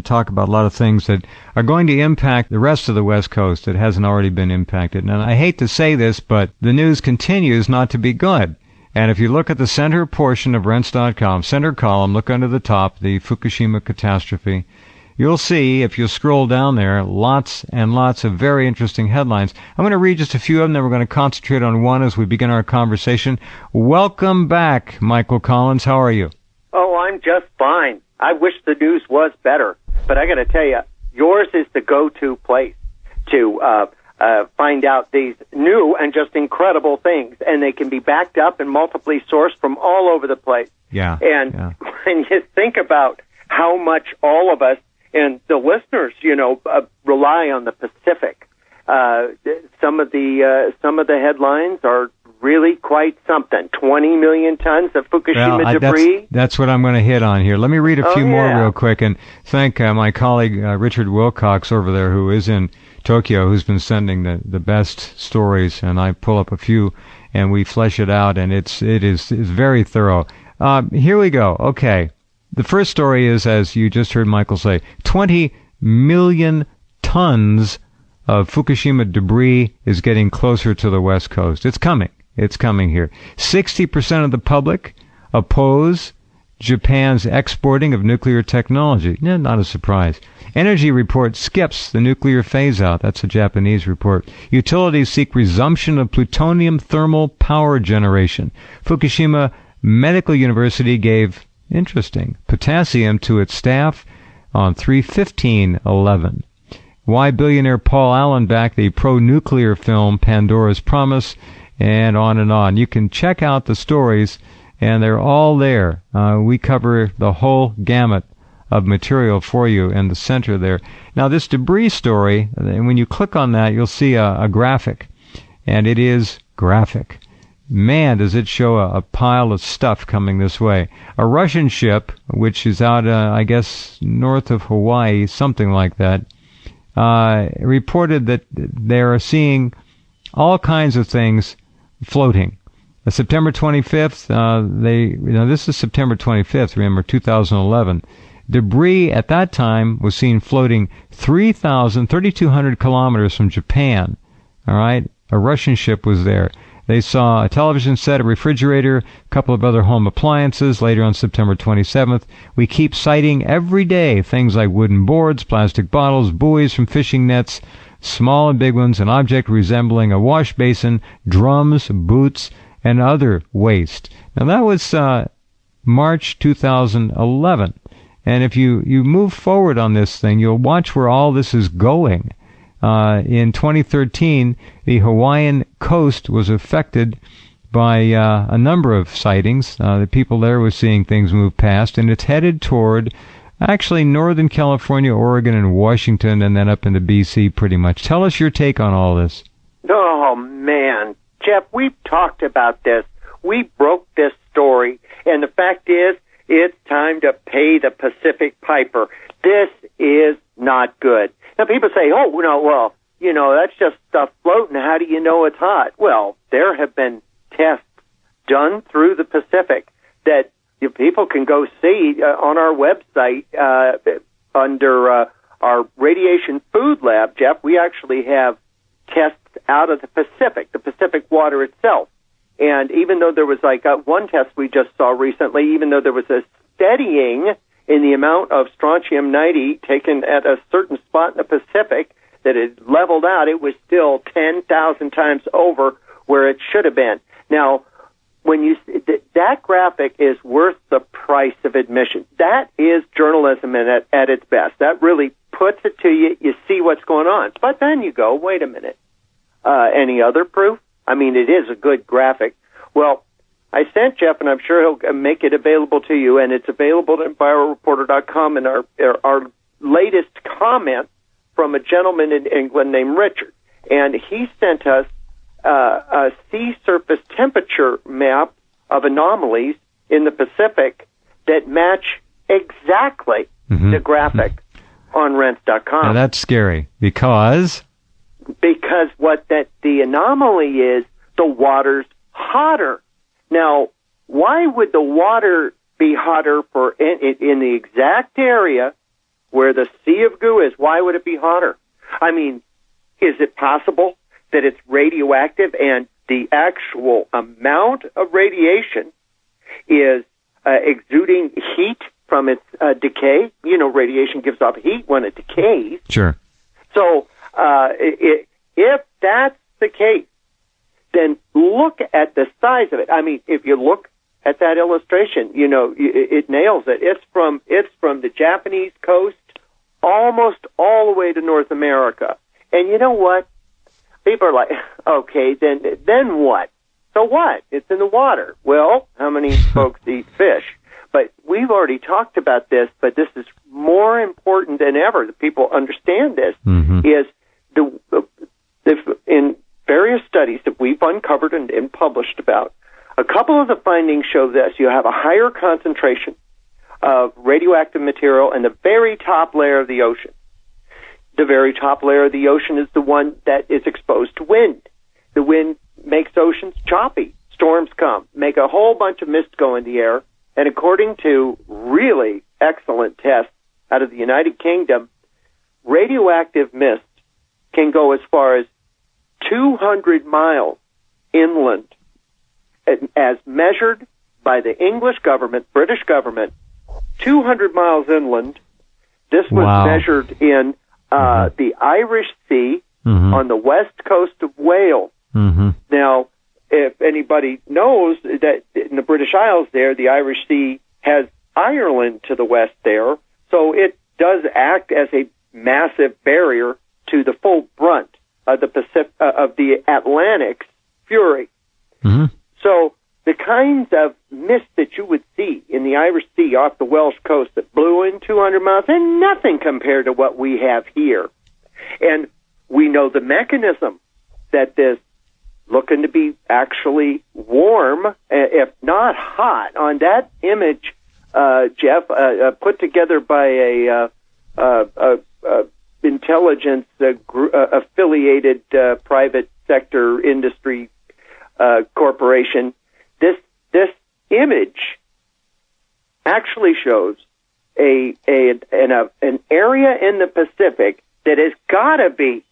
talk about a lot of things that are going to impact the rest of the West Coast that hasn't already been impacted. And I hate to say this, but the news continues not to be good. And if you look at the center portion of Rense.com, center column, look under the top, the Fukushima catastrophe, you'll see, if you scroll down there, lots and lots of very interesting headlines. I'm going to read just a few of them, then we're going to concentrate on one as we begin our conversation. Welcome back, Michael Collins. How are you? Oh, I'm just fine. I wish the news was better, but I got to tell you, yours is the go-to place to find out these new and just incredible things, and they can be backed up and multiply sourced from all over the place. Yeah. And when you think about how much all of us and the listeners, rely on the Pacific, some of the headlines are really quite something. 20 million tons of Fukushima debris. That's what I'm going to hit on here. Let me read a few more real quick and thank my colleague Richard Wilcox over there, who is in Tokyo, who's been sending the best stories, and I pull up a few and we flesh it out, and it is very thorough. Here we go. Okay. The first story is, as you just heard Michael say, 20 million tons of Fukushima debris is getting closer to the West Coast. It's coming. It's coming here. 60% of the public oppose Japan's exporting of nuclear technology. Not a surprise. Energy report skips the nuclear phase-out. That's a Japanese report. Utilities seek resumption of plutonium thermal power generation. Fukushima Medical University gave potassium to its staff on 3/15/11. Why billionaire Paul Allen backed the pro-nuclear film Pandora's Promise, and on and on. You can check out the stories, and they're all there. We cover the whole gamut of material for you in the center there. Now, this debris story, when you click on that, you'll see a graphic, and it is graphic. Man, does it show a pile of stuff coming this way. A Russian ship, which is out, I guess, north of Hawaii, something like that, reported that they are seeing all kinds of things floating. September 25th, this is September 25th, remember, 2011. Debris at that time was seen floating 3,200 kilometers from Japan. All right? A Russian ship was there. They saw a television set, a refrigerator, a couple of other home appliances. Later on September 27th, we keep sighting every day things like wooden boards, plastic bottles, buoys from fishing nets, small and big ones, an object resembling a wash basin, drums, boots, and other waste. Now, that was March 2011. And if you move forward on this thing, you'll watch where all this is going. In 2013, the Hawaiian coast was affected by a number of sightings. The people there were seeing things move past, and it's headed toward actually Northern California, Oregon, and Washington, and then up into B.C. pretty much. Tell us your take on all this. Oh, man. Jeff, we've talked about this. We broke this story, and the fact is, it's time to pay the Pacific Piper. This is not good. Now, people say, that's just stuff floating. How do you know it's hot? Well, there have been tests done through the Pacific that people can go see on our website under our radiation food lab, Jeff. We actually have tests out of the Pacific water itself. And even though there was one test we just saw recently, even though there was a steadying in the amount of strontium-90 taken at a certain spot in the Pacific that it leveled out, it was still 10,000 times over where it should have been. Now, when that graphic is worth the price of admission. That is journalism at its best. That really puts it to you. You see what's going on. But then you go, wait a minute. Any other proof? I mean, it is a good graphic. Well, I sent Jeff, and I'm sure he'll make it available to you, and it's available at EnviroReporter.com, and our latest comment from a gentleman in England named Richard. And he sent us a sea surface temperature map of anomalies in the Pacific that match exactly the graphic on Rense.com. Now, that's scary because what the anomaly is, the water's hotter. Now, why would the water be hotter in the exact area where the sea of goo is, why would it be hotter? I mean, is it possible that it's radioactive and the actual amount of radiation is exuding heat from its decay? You know, radiation gives off heat when it decays. Sure. So if that's the case, then look at the size of it. I mean, if you look at that illustration, you know, it nails it. It's from the Japanese coast almost all the way to North America. And you know what? People are like, okay, then what? So what? It's in the water. Well, how many folks eat fish? But we've already talked about this, but this is more important than ever that people understand this, is in various studies that we've uncovered and published about, a couple of the findings show this. You have a higher concentration of radioactive material in the very top layer of the ocean. The very top layer of the ocean is the one that is exposed to wind. The wind makes oceans choppy. Storms come, make a whole bunch of mist go in the air, and according to really excellent tests out of the United Kingdom, radioactive mist can go as far as 200 miles inland, as measured by the English government, British government, 200 miles inland. This was measured in the Irish Sea on the west coast of Wales. Now, if anybody knows that in the British Isles there, the Irish Sea has Ireland to the west there, so it does act as a massive barrier to the full brunt of the Atlantic's fury. So the kinds of mist that you would see in the Irish Sea off the Welsh coast that blew in 200 miles are nothing compared to what we have here. And we know the mechanism that this looking to be actually warm, if not hot. On that image, Jeff, put together by a intelligence affiliated private sector industry corporation, this image actually shows an area in the Pacific that has got to be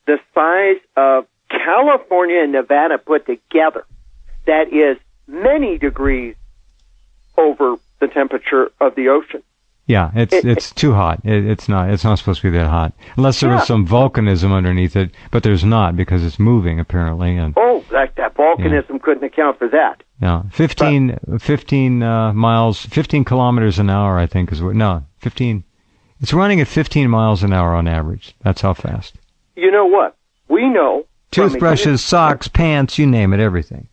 the size of California and Nevada put together. That is many degrees over the temperature of the ocean. Yeah, it's too hot. It's not supposed to be that hot unless there was some volcanism underneath it, but there's not because it's moving apparently. And that volcanism couldn't account for that. No, 15 miles, 15 kilometers an hour, I think is 15. It's running at 15 miles an hour on average. That's how fast. You know what? We know. Toothbrushes, socks, pants, you name it, everything.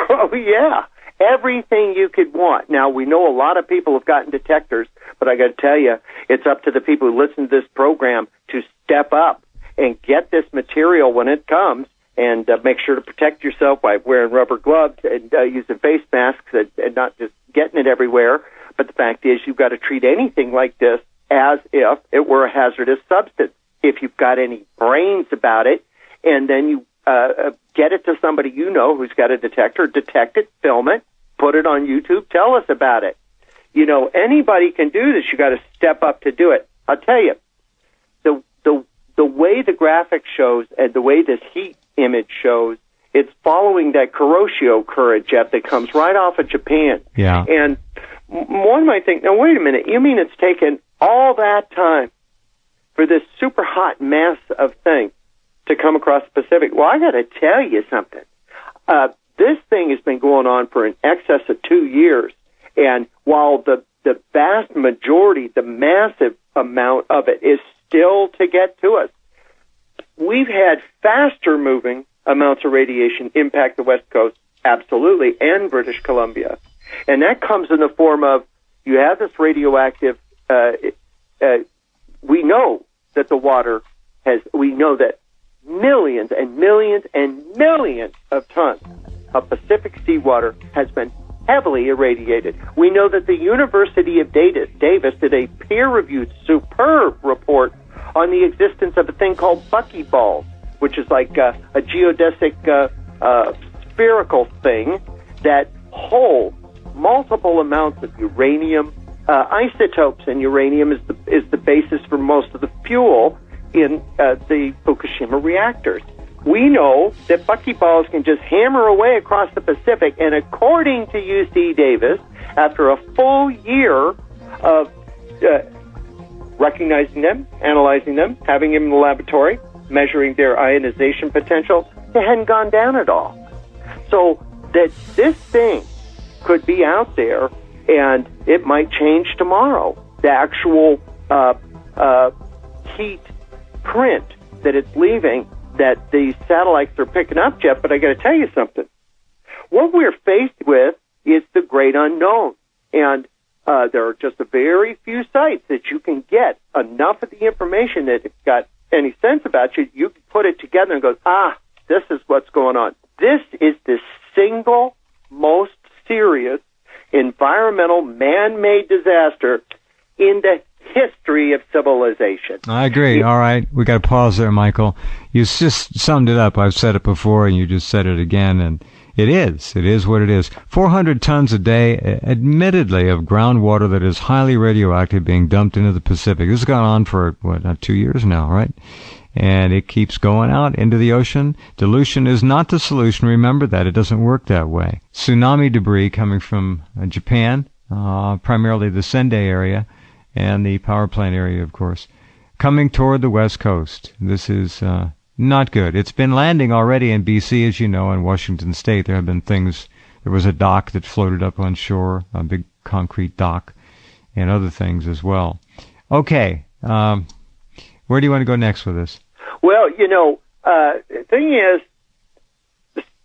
Oh, yeah. Everything you could want. Now, we know a lot of people have gotten detectors, but I got to tell you, it's up to the people who listen to this program to step up and get this material when it comes, and make sure to protect yourself by wearing rubber gloves and using face masks and not just getting it everywhere. But the fact is, you've got to treat anything like this as if it were a hazardous substance. If you've got any brains about it, and then you get it to somebody you know who's got a detector, detect it, film it, put it on YouTube, tell us about it. You know, anybody can do this. You got to step up to do it. I'll tell you, the way the graphic shows and the way this heat image shows, it's following that Kuroshio current, Jeff, that comes right off of Japan. Yeah. And one might think, now wait a minute, you mean it's taken all that time for this super hot mass of thing to come across the Pacific? Well, I got to tell you something. This thing has been going on for in excess of 2 years, and while the vast majority, the massive amount of it is still to get to us, we've had faster moving amounts of radiation impact the West Coast, absolutely, and British Columbia. And that comes in the form of, you have this radioactive, we know that the water we know that millions and millions and millions of tons of Pacific seawater has been heavily irradiated. We know that the University of Davis did a peer-reviewed, superb report on the existence of a thing called buckyballs, which is like a geodesic spherical thing that holds multiple amounts of uranium, isotopes, and uranium is the basis for most of the fuel in the Fukushima reactors. We know that buckyballs can just hammer away across the Pacific, and according to UC Davis, after a full year of recognizing them, analyzing them, having them in the laboratory, measuring their ionization potential, they hadn't gone down at all. So that this thing could be out there, and it might change tomorrow. The actual heat print that it's leaving, that the satellites are picking up, Jeff, but I got to tell you something. What we're faced with is the great unknown, and there are just a very few sites that you can get enough of the information that it's got any sense about you. You can put it together and go, this is what's going on. This is the single most serious environmental man-made disaster in the history of civilization. I agree. All right. We got to pause there, Michael. You just summed it up. I've said it before, and you just said it again, and it is what it is. 400 tons a day, admittedly, of groundwater that is highly radioactive being dumped into the Pacific. This has gone on for, 2 years now, right? And it keeps going out into the ocean. Dilution is not the solution. Remember that. It doesn't work that way. Tsunami debris coming from Japan, primarily the Sendai area, and the power plant area, of course, coming toward the west coast. This is not good. It's been landing already in B.C., as you know, in Washington State. There have been things. There was a dock that floated up on shore, a big concrete dock, and other things as well. Okay. Where do you want to go next with this? Well, the thing is,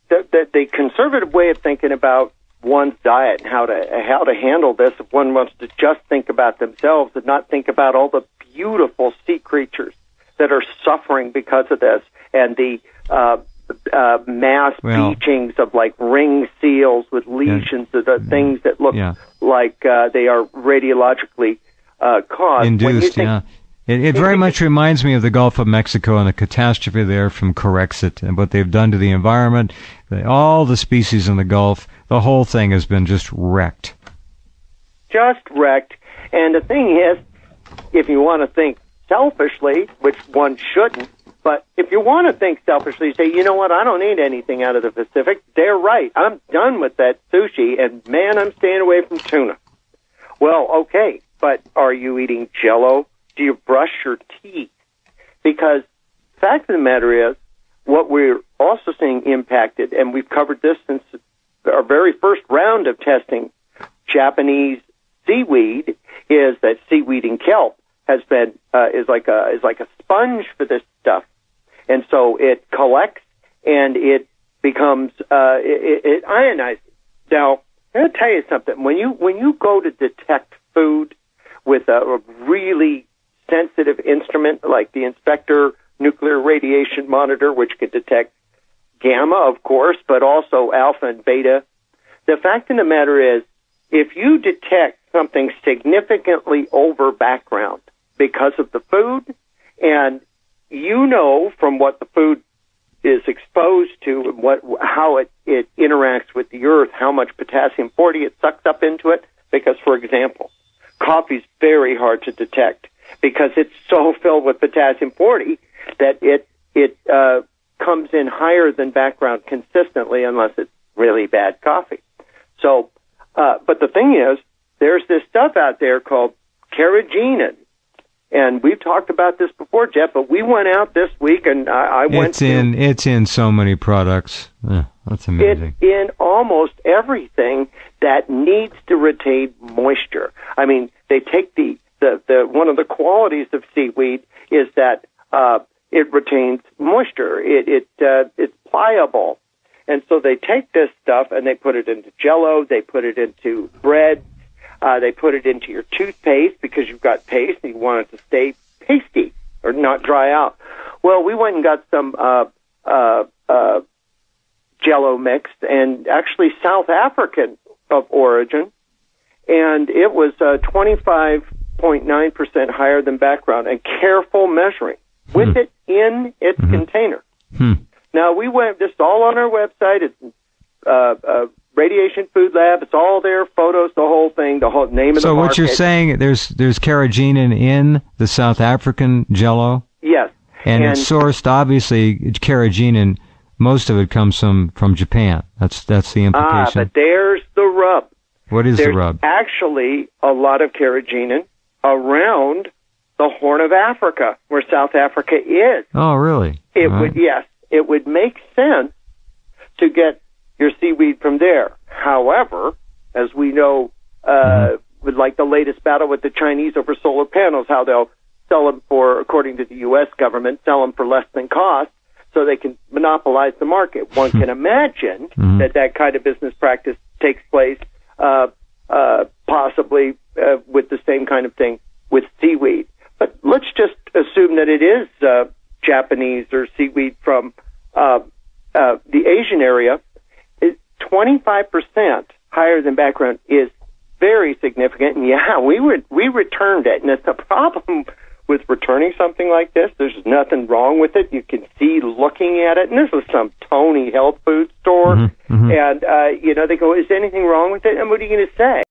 the conservative way of thinking about one's diet and how to handle this, if one wants to just think about themselves and not think about all the beautiful sea creatures that are suffering because of this, and the mass beachings of like ring seals with lesions, the things that look like they are radiologically caused. Induced, It very much reminds me of the Gulf of Mexico and the catastrophe there from Corexit and what they've done to the environment. All the species in the Gulf, the whole thing has been just wrecked. Just wrecked. And the thing is, if you want to think selfishly, which one shouldn't, but if you want to think selfishly, say, you know what, I don't need anything out of the Pacific. They're right. I'm done with that sushi, and man, I'm staying away from tuna. Well, okay, but are you eating Jell-O? Do you brush your teeth? Because the fact of the matter is, what we're also seeing impacted, and we've covered this since our very first round of testing Japanese seaweed, is that seaweed and kelp has been is like a sponge for this stuff, and so it collects and it becomes it ionizes. Now, I'm going to tell you something. When you go to detect food with a really sensitive instrument like the Inspector nuclear radiation monitor, which can detect gamma, of course, but also alpha and beta, the fact of the matter is, if you detect something significantly over background because of the food, and you know from what the food is exposed to and how it interacts with the earth, how much potassium-40 it sucks up into it, because, for example, coffee is very hard to detect because it's so filled with potassium-40 that it comes in higher than background consistently unless it's really bad coffee. So, but the thing is, there's this stuff out there called carrageenan, and we've talked about this before, Jeff. But we went out this week, and it's in so many products. That's amazing. It's in almost everything that needs to retain moisture. I mean, they take the one of the qualities of seaweed is that it retains moisture. It's pliable. And so they take this stuff and they put it into Jell-O, they put it into bread, they put it into your toothpaste because you've got paste and you want it to stay pasty or not dry out. Well, we went and got some Jell-O mixed, and actually South African of origin, and it was 25.9% higher than background, and careful measuring with it in its container. Now, we went just all on our website. It's Radiation Food Lab. It's all there, photos, the whole thing, the whole name of the market. So what you're saying, there's carrageenan in the South African Jello? Yes. And it's sourced, obviously, carrageenan, most of it comes from Japan. That's the implication. But there's the rub. What is the rub? There's actually a lot of carrageenan around the Horn of Africa, where South Africa is. Oh, really? It would make sense to get your seaweed from there. However, as we know, with like the latest battle with the Chinese over solar panels, how they'll sell them for, according to the U.S. government, sell them for less than cost so they can monopolize the market. One can imagine that kind of business practice takes place possibly with the same kind of thing with seaweed. But let's just assume that it is Japanese or seaweed from the Asian area. 25% higher than background is very significant. And yeah, we returned it. And it's a problem with returning something like this. There's nothing wrong with it. You can see looking at it. And this was some Tony health food store. And, they go, is anything wrong with it? And what are you going to say?